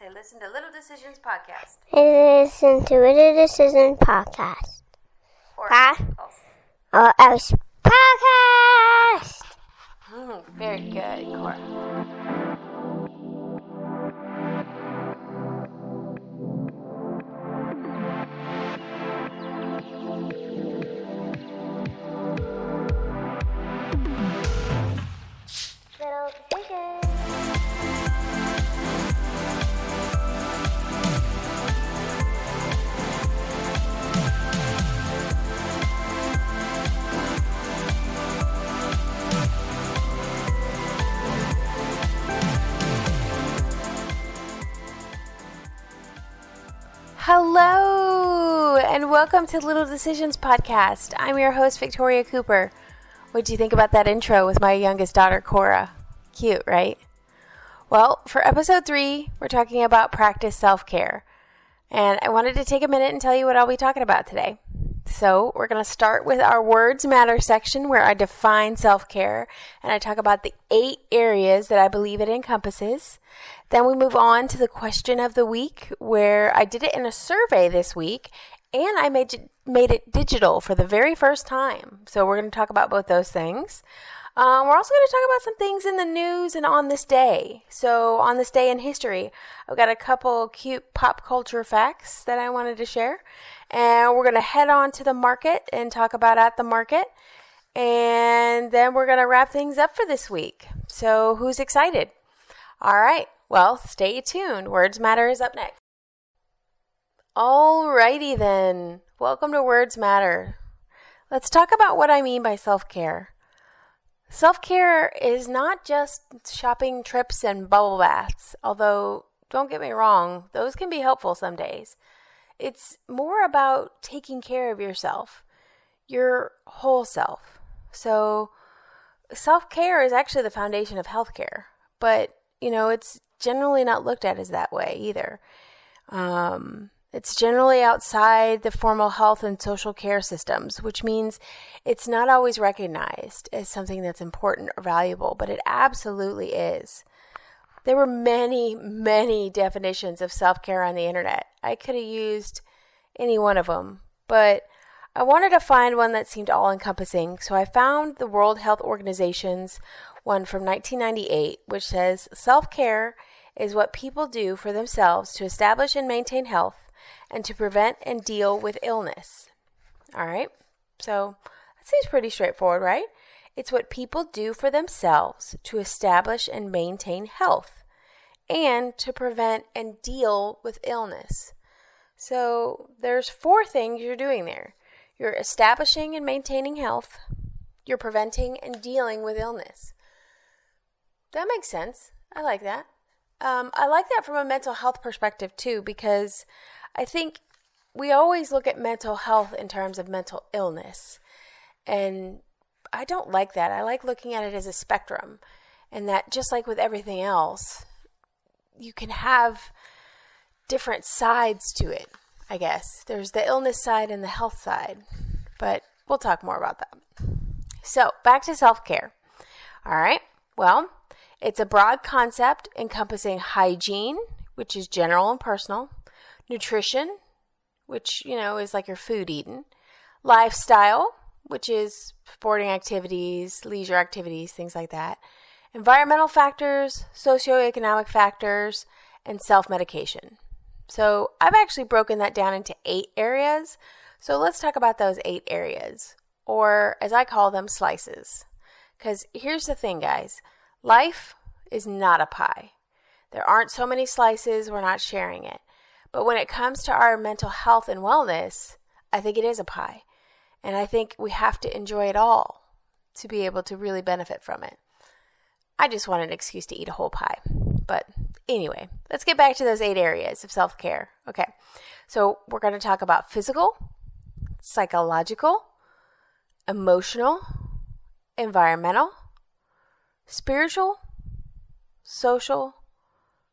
Say, listen to Little Decisions podcast. Listen to Little Decisions podcast. Or else podcast. Very good, Cora. Little Decisions. Hello, and welcome to Little Decisions podcast. I'm your host, Victoria Cooper. What do you think about that intro with my youngest daughter, Cora? Cute, right? Well, for episode 3, we're talking about practice self-care. And I wanted to take a minute and tell you what I'll be talking about today. So we're going to start with our Words Matter section where I define self-care and I talk about the 8 areas that I believe it encompasses. Then we move on to the question of the week where I did it in a survey this week and I made it digital for the very first time. So we're going to talk about both those things. We're also going to talk about some things in the news and on this day. So on this day in history, I've got a couple cute pop culture facts that I wanted to share. And we're going to head on to the market and talk about at the market. And then we're going to wrap things up for this week. So who's excited? All right. Well, stay tuned. Words Matter is up next. Alrighty then. Welcome to Words Matter. Let's talk about what I mean by self-care. Self-care is not just shopping trips and bubble baths, although don't get me wrong, those can be helpful some days. It's more about taking care of yourself, your whole self. So self-care is actually the foundation of healthcare, but it's generally not looked at as that way either. It's generally outside the formal health and social care systems, which means it's not always recognized as something that's important or valuable, but it absolutely is. There were many, many definitions of self-care on the internet. I could have used any one of them, but I wanted to find one that seemed all-encompassing, so I found the World Health Organization's one from 1998, which says, self-care is what people do for themselves to establish and maintain health and to prevent and deal with illness. All right, so that seems pretty straightforward, right? It's what people do for themselves to establish and maintain health and to prevent and deal with illness. So there's 4 things you're doing there. You're establishing and maintaining health. You're preventing and dealing with illness. That makes sense. I like that. I like that from a mental health perspective too, because I think we always look at mental health in terms of mental illness. And I don't like that. I like looking at it as a spectrum. And that just like with everything else, you can have different sides to it, I guess. There's the illness side and the health side. But we'll talk more about that. So back to self-care. All right. Well, it's a broad concept encompassing hygiene, which is general and personal, nutrition, which, is like your food eaten, lifestyle, which is sporting activities, leisure activities, things like that, environmental factors, socio-economic factors, and self-medication. So I've actually broken that down into 8 areas. So let's talk about those 8 areas, or as I call them, slices. Because here's the thing, guys. Life is not a pie. There aren't so many slices, we're not sharing it. But when it comes to our mental health and wellness, I think it is a pie. And I think we have to enjoy it all to be able to really benefit from it. I just want an excuse to eat a whole pie. But anyway, let's get back to those 8 areas of self-care. Okay, so we're going to talk about physical, psychological, emotional, environmental, spiritual, social,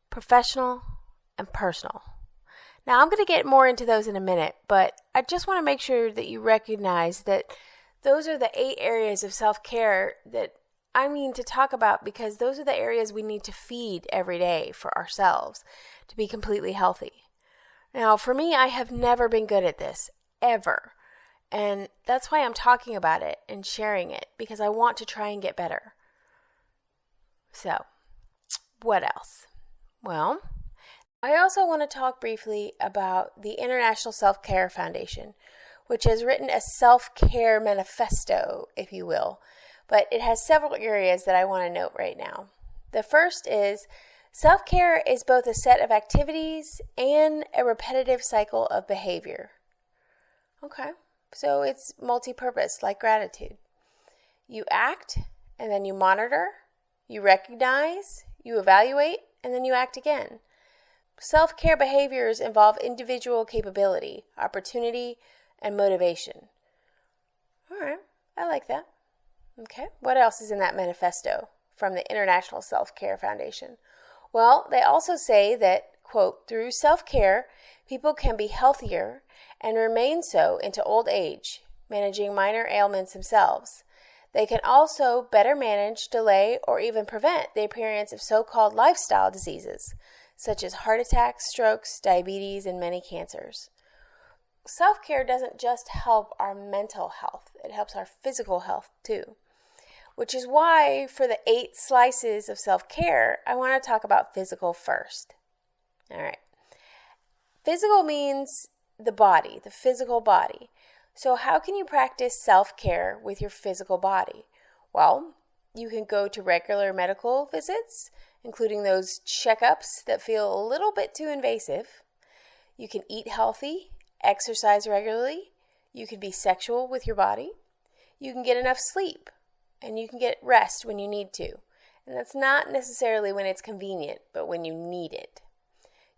professional, and personal. Now, I'm going to get more into those in a minute, but I just want to make sure that you recognize that those are the 8 areas of self-care that I mean to talk about because those are the areas we need to feed every day for ourselves to be completely healthy. Now, for me, I have never been good at this, ever. And that's why I'm talking about it and sharing it, because I want to try and get better. So, what else? Well, I also want to talk briefly about the International Self-Care Foundation, which has written a self-care manifesto, if you will, but it has several areas that I want to note right now. The first is self-care is both a set of activities and a repetitive cycle of behavior. Okay, so it's multi-purpose, like gratitude. You act, and then you monitor, you recognize, you evaluate, and then you act again. Self-care behaviors involve individual capability, opportunity, and motivation. All right, I like that. Okay, what else is in that manifesto from the International Self-Care Foundation? Well, they also say that, quote, through self-care, people can be healthier and remain so into old age, managing minor ailments themselves. They can also better manage, delay, or even prevent the appearance of so-called lifestyle diseases, such as heart attacks, strokes, diabetes, and many cancers. Self-care doesn't just help our mental health, it helps our physical health too. Which is why for the 8 slices of self-care, I want to talk about physical first. All right. Physical means the body, the physical body. So how can you practice self-care with your physical body? Well, you can go to regular medical visits, including those checkups that feel a little bit too invasive. You can eat healthy, exercise regularly. You can be sexual with your body. You can get enough sleep. And you can get rest when you need to. And that's not necessarily when it's convenient, but when you need it.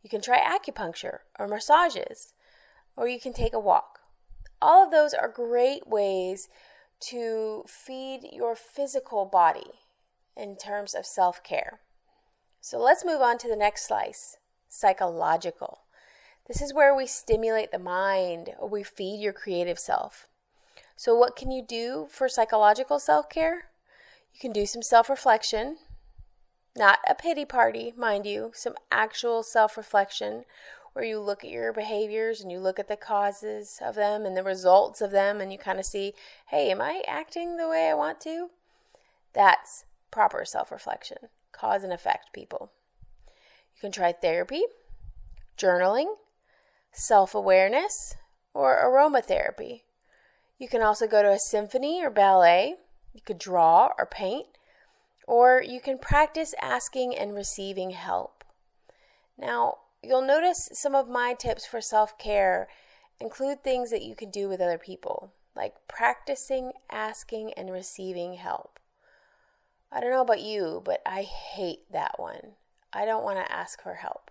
You can try acupuncture or massages, or you can take a walk. All of those are great ways to feed your physical body in terms of self-care. So let's move on to the next slice, psychological. This is where we stimulate the mind, or we feed your creative self. So what can you do for psychological self-care? You can do some self-reflection, not a pity party, mind you, some actual self-reflection where you look at your behaviors and you look at the causes of them and the results of them and you kind of see, hey, am I acting the way I want to? That's proper self-reflection, cause and effect, people. You can try therapy, journaling, self-awareness, or aromatherapy. You can also go to a symphony or ballet. You could draw or paint. Or you can practice asking and receiving help. Now, you'll notice some of my tips for self-care include things that you can do with other people, like practicing asking and receiving help. I don't know about you, but I hate that one. I don't want to ask for help.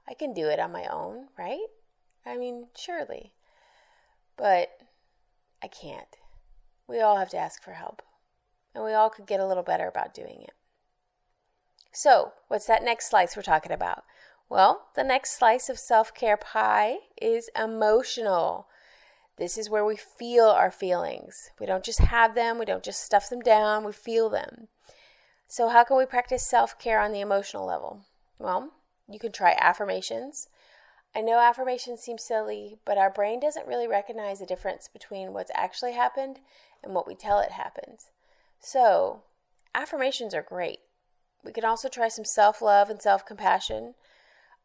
I can do it on my own, right? I mean, surely. But I can't. We all have to ask for help. And we all could get a little better about doing it. So, what's that next slice we're talking about? Well, the next slice of self-care pie is emotional. This is where we feel our feelings. We don't just have them. We don't just stuff them down. We feel them. So how can we practice self-care on the emotional level? Well, you can try affirmations. I know affirmations seem silly, but our brain doesn't really recognize the difference between what's actually happened and what we tell it happens. So, affirmations are great. We can also try some self-love and self-compassion.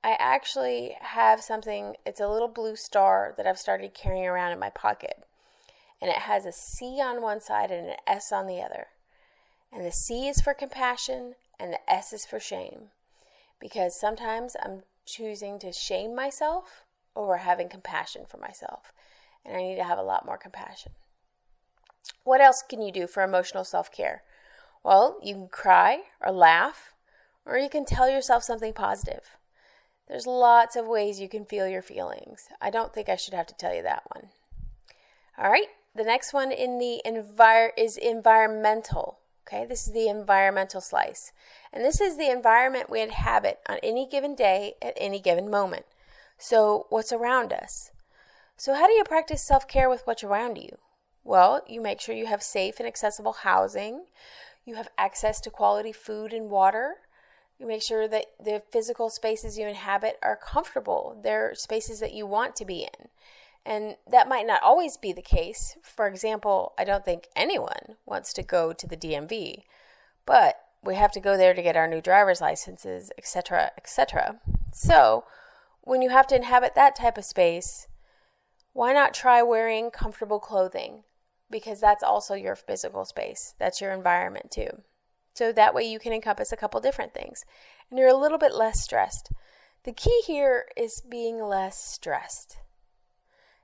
I actually have something, it's a little blue star that I've started carrying around in my pocket. And it has a C on one side and an S on the other. And the C is for compassion and the S is for shame. Because sometimes I'm choosing to shame myself over having compassion for myself. And I need to have a lot more compassion. What else can you do for emotional self-care? Well, you can cry or laugh, or you can tell yourself something positive. There's lots of ways you can feel your feelings. I don't think I should have to tell you that one. All right, the next one in the is environmental. Okay, this is the environmental slice. And this is the environment we inhabit on any given day at any given moment. So what's around us? So how do you practice self-care with what's around you? Well, you make sure you have safe and accessible housing. You have access to quality food and water. You make sure that the physical spaces you inhabit are comfortable. They're spaces that you want to be in. And that might not always be the case. For example, I don't think anyone wants to go to the DMV, but we have to go there to get our new driver's licenses, etc., etc. So, when you have to inhabit that type of space, why not try wearing comfortable clothing? Because that's also your physical space. That's your environment too. So that way you can encompass a couple different things. And you're a little bit less stressed. The key here is being less stressed.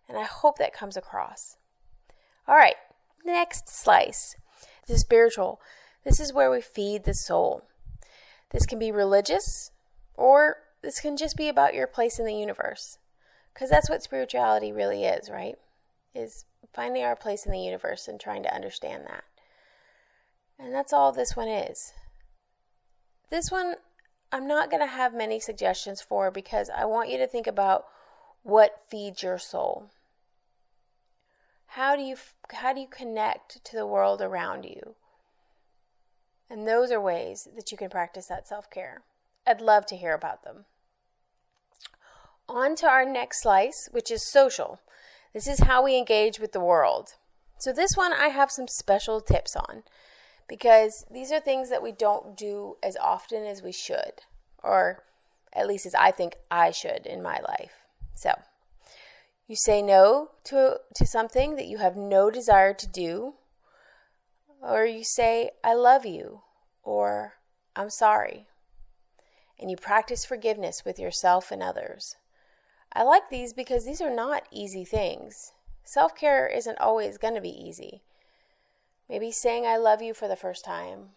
And I hope that comes across. All right, next slice. This is spiritual. This is where we feed the soul. This can be religious, or this can just be about your place in the universe. Because that's what spirituality really is, right? Is finding our place in the universe and trying to understand that. And that's all this one is. This one, I'm not going to have many suggestions for because I want you to think about what feeds your soul. How do you connect to the world around you? And those are ways that you can practice that self-care. I'd love to hear about them. On to our next slice, which is social. This is how we engage with the world. So this one I have some special tips on because these are things that we don't do as often as we should, or at least as I think I should in my life. So, you say no to something that you have no desire to do, or you say, I love you, or I'm sorry. And you practice forgiveness with yourself and others. I like these because these are not easy things. Self-care isn't always going to be easy. Maybe saying I love you for the first time,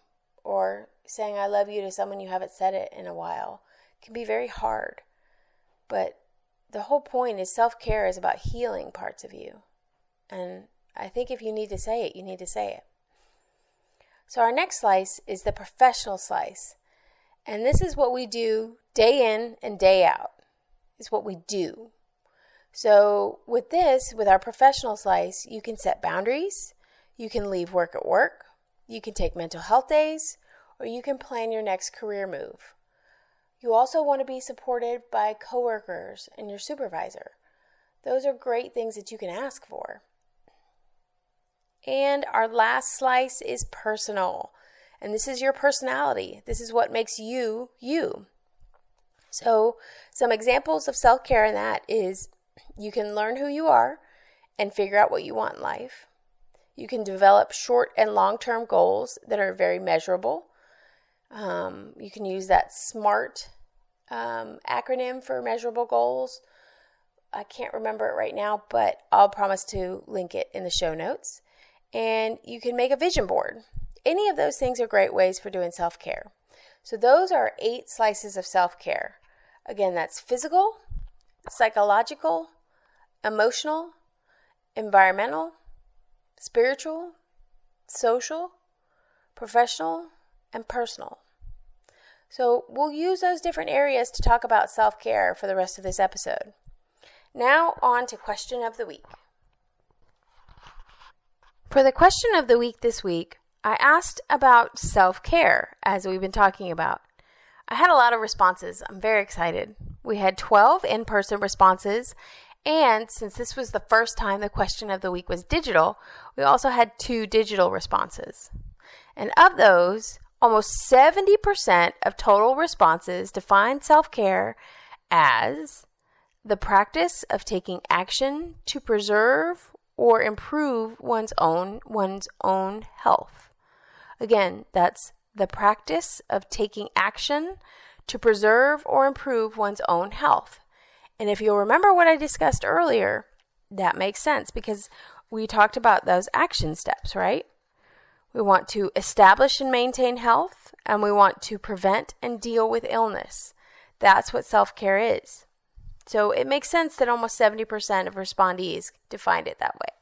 or saying I love you to someone you haven't said it in a while, can be very hard. But the whole point is self-care is about healing parts of you. And I think if you need to say it, you need to say it. So our next slice is the professional slice. And this is what we do day in and day out. It's what we do. So with our professional slice, you can set boundaries. You can leave work at work. You can take mental health days, or you can plan your next career move. You also want to be supported by coworkers and your supervisor. Those are great things that you can ask for. And our last slice is personal. And this is your personality. This is what makes you, you. So some examples of self-care in that is you can learn who you are and figure out what you want in life. You can develop short and long-term goals that are very measurable. You can use that SMART acronym for measurable goals. I can't remember it right now, but I'll promise to link it in the show notes. And you can make a vision board. Any of those things are great ways for doing self-care. So those are 8 slices of self-care. Again, that's physical, psychological, emotional, environmental, spiritual, social, professional, and personal. So we'll use those different areas to talk about self-care for the rest of this episode. Now on to question of the week. For the question of the week this week, I asked about self-care, as we've been talking about. I had a lot of responses. I'm very excited. We had 12 in-person responses, and since this was the first time the question of the week was digital, we also had 2 digital responses. And of those, almost 70% of total responses defined self-care as the practice of taking action to preserve or improve one's own health. Again, that's the practice of taking action to preserve or improve one's own health. And if you'll remember what I discussed earlier, that makes sense because we talked about those action steps, right? We want to establish and maintain health, and we want to prevent and deal with illness. That's what self-care is. So it makes sense that almost 70% of respondees defined it that way.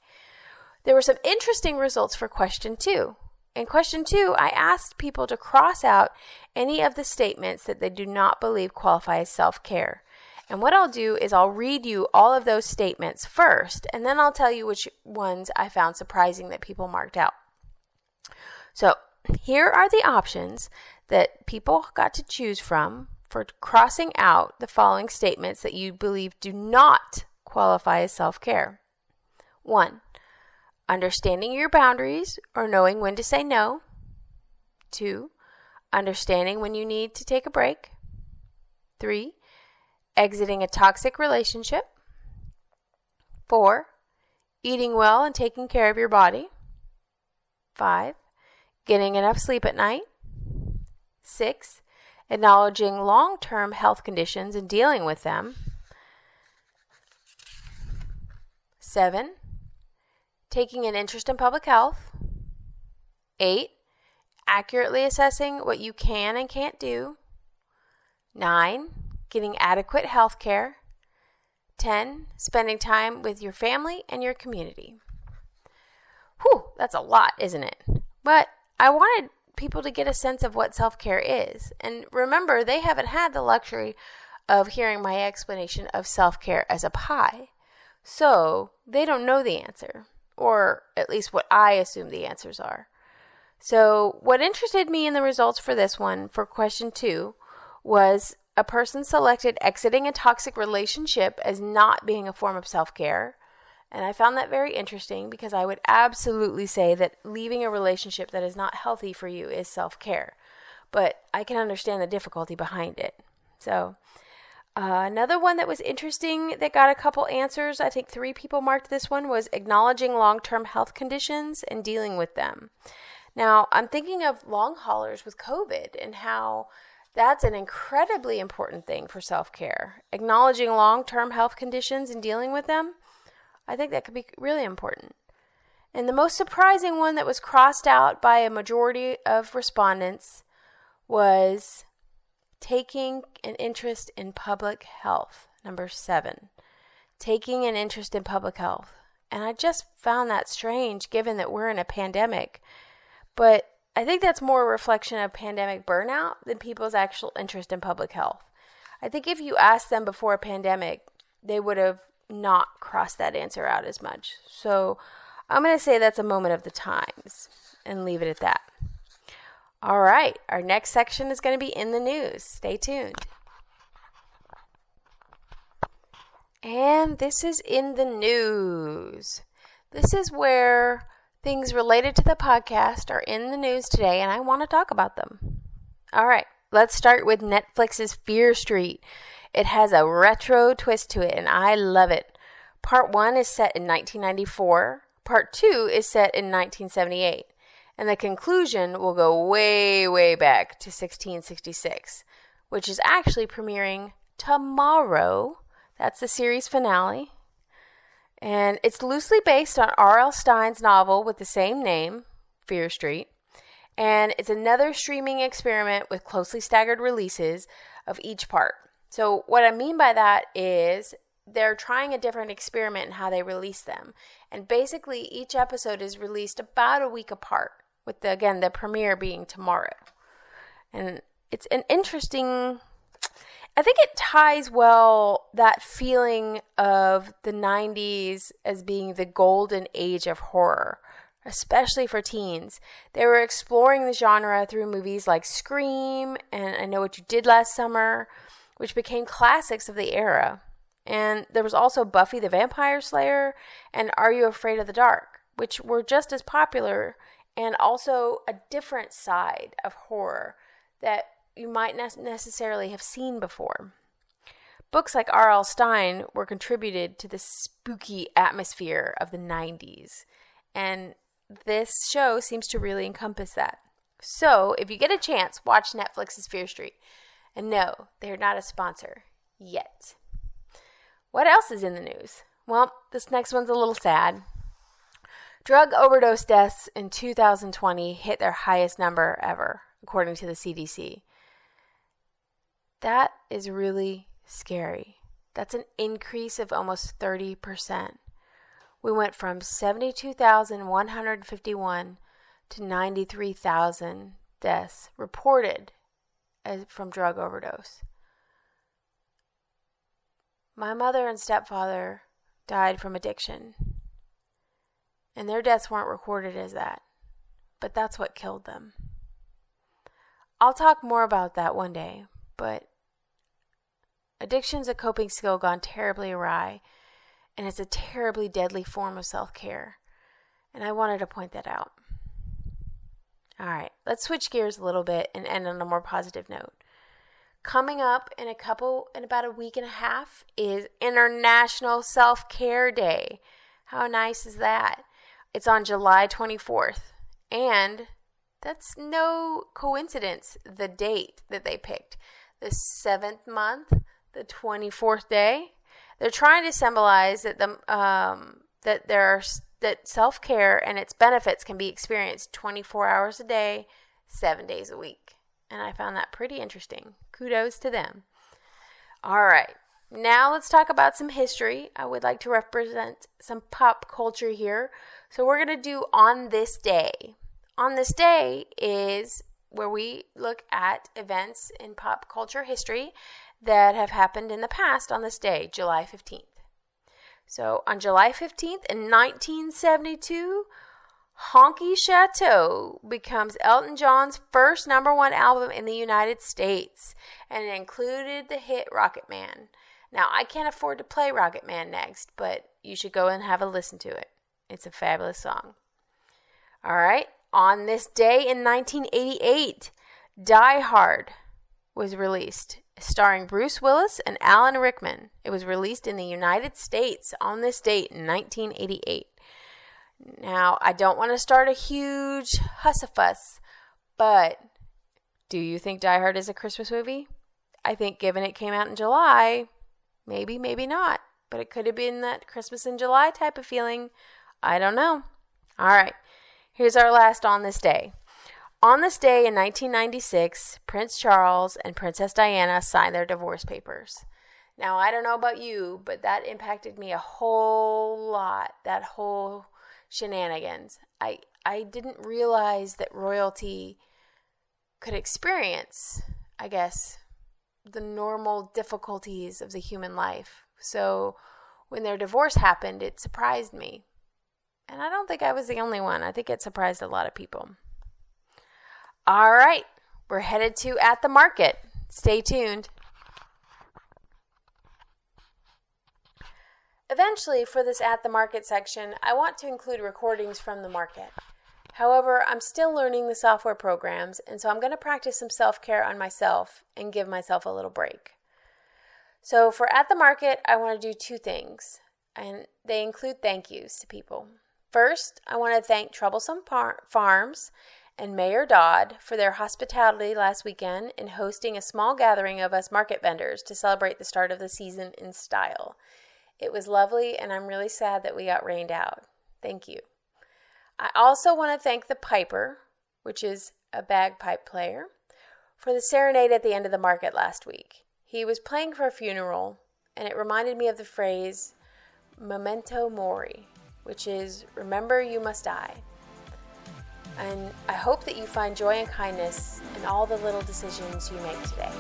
There were some interesting results for question 2. In question 2, I asked people to cross out any of the statements that they do not believe qualify as self-care. And what I'll do is I'll read you all of those statements first, and then I'll tell you which ones I found surprising that people marked out. So here are the options that people got to choose from for crossing out the following statements that you believe do not qualify as self-care. 1. Understanding your boundaries or knowing when to say no. 2. Understanding when you need to take a break. 3. Exiting a toxic relationship. 4. Eating well and taking care of your body. 5. Getting enough sleep at night. 6. Acknowledging long-term health conditions and dealing with them. 7. Taking an interest in public health. 8. Accurately assessing what you can and can't do. 9. Getting adequate health care. 10. Spending time with your family and your community. Whew, that's a lot, isn't it? But I wanted people to get a sense of what self-care is. And remember, they haven't had the luxury of hearing my explanation of self-care as a pie. So they don't know the answer, or at least what I assume the answers are. So what interested me in the results for this one, for question 2, was a person selected exiting a toxic relationship as not being a form of self-care. And I found that very interesting because I would absolutely say that leaving a relationship that is not healthy for you is self-care. But I can understand the difficulty behind it. So another one that was interesting that got a couple answers, I think 3 people marked this one, was acknowledging long-term health conditions and dealing with them. Now, I'm thinking of long haulers with COVID and how that's an incredibly important thing for self-care. Acknowledging long-term health conditions and dealing with them, I think that could be really important. And the most surprising one that was crossed out by a majority of respondents was taking an interest in public health, number 7. Taking an interest in public health. And I just found that strange given that we're in a pandemic. But I think that's more a reflection of pandemic burnout than people's actual interest in public health. I think if you asked them before a pandemic, they would have not crossed that answer out as much. So I'm going to say that's a moment of the times and leave it at that. All right, our next section is going to be in the news. Stay tuned. And this is in the news. This is where things related to the podcast are in the news today, and I want to talk about them. All right, let's start with Netflix's Fear Street. It has a retro twist to it, and I love it. Part 1 is set in 1994. Part 2 is set in 1978. And the conclusion will go way, way back to 1666, which is actually premiering tomorrow. That's the series finale. And it's loosely based on R.L. Stine's novel with the same name, Fear Street. And it's another streaming experiment with closely staggered releases of each part. So what I mean by that is they're trying a different experiment in how they release them. And basically each episode is released about a week apart, with the premiere being tomorrow. And it's an interesting, I think it ties well that feeling of the 90s as being the golden age of horror, especially for teens. They were exploring the genre through movies like Scream and I Know What You Did Last Summer, which became classics of the era. And there was also Buffy the Vampire Slayer and Are You Afraid of the Dark, which were just as popular and also a different side of horror that you might not necessarily have seen before. Books like R.L. Stine were contributed to the spooky atmosphere of the 90s, and this show seems to really encompass that. So, if you get a chance, watch Netflix's Fear Street. And no, they're not a sponsor yet. What else is in the news? Well, this next one's a little sad. Drug overdose deaths in 2020 hit their highest number ever, according to the CDC. That is really scary. That's an increase of almost 30%. We went from 72,151 to 93,000 deaths reported from drug overdose. My mother and stepfather died from addiction. And their deaths weren't recorded as that. But that's what killed them. I'll talk more about that one day, but addiction's a coping skill gone terribly awry, and it's a terribly deadly form of self-care, and I wanted to point that out. All right, let's switch gears a little bit and end on a more positive note. Coming up in about a week and a half is International Self-Care Day. How nice is that? It's on July 24th, and that's no coincidence, the date that they picked. The 7th month, the 24th day. They're trying to symbolize that that self-care and its benefits can be experienced 24 hours a day, 7 days a week. And I found that pretty interesting. Kudos to them. All right. Now let's talk about some history. I would like to represent some pop culture here. So we're going to do On This Day. On This Day is where we look at events in pop culture history that have happened in the past on this day, July 15th. So on July 15th in 1972, Honky Chateau becomes Elton John's first #1 album in the United States, and it included the hit Rocket Man. Now, I can't afford to play Rocket Man next, but you should go and have a listen to it. It's a fabulous song. All right, on this day in 1988, Die Hard was released, starring Bruce Willis and Alan Rickman. It was released in the United States on this date in 1988. Now, I don't want to start a huge huss-a-fuss, but do you think Die Hard is a Christmas movie? I think given it came out in July, maybe, maybe not. But it could have been that Christmas in July type of feeling. I don't know. All right, here's our last On This Day. On this day in 1996, Prince Charles and Princess Diana signed their divorce papers. Now, I don't know about you, but that impacted me a whole lot, that whole shenanigans. I didn't realize that royalty could experience, I guess, the normal difficulties of the human life. So when their divorce happened, it surprised me. And I don't think I was the only one. I think it surprised a lot of people. All right, we're headed to At the Market. Stay tuned. Eventually, for this At the Market section, I want to include recordings from the market. However, I'm still learning the software programs, and so I'm going to practice some self-care on myself and give myself a little break. So for At the Market, I want to do two things, and they include thank yous to people. First, I want to thank Troublesome Farms and Mayor Dodd for their hospitality last weekend in hosting a small gathering of us market vendors to celebrate the start of the season in style. It was lovely, and I'm really sad that we got rained out. Thank you. I also want to thank the Piper, which is a bagpipe player, for the serenade at the end of the market last week. He was playing for a funeral, and it reminded me of the phrase memento mori, which is remember you must die. And I hope that you find joy and kindness in all the little decisions you make today.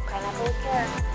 Pineapple with care.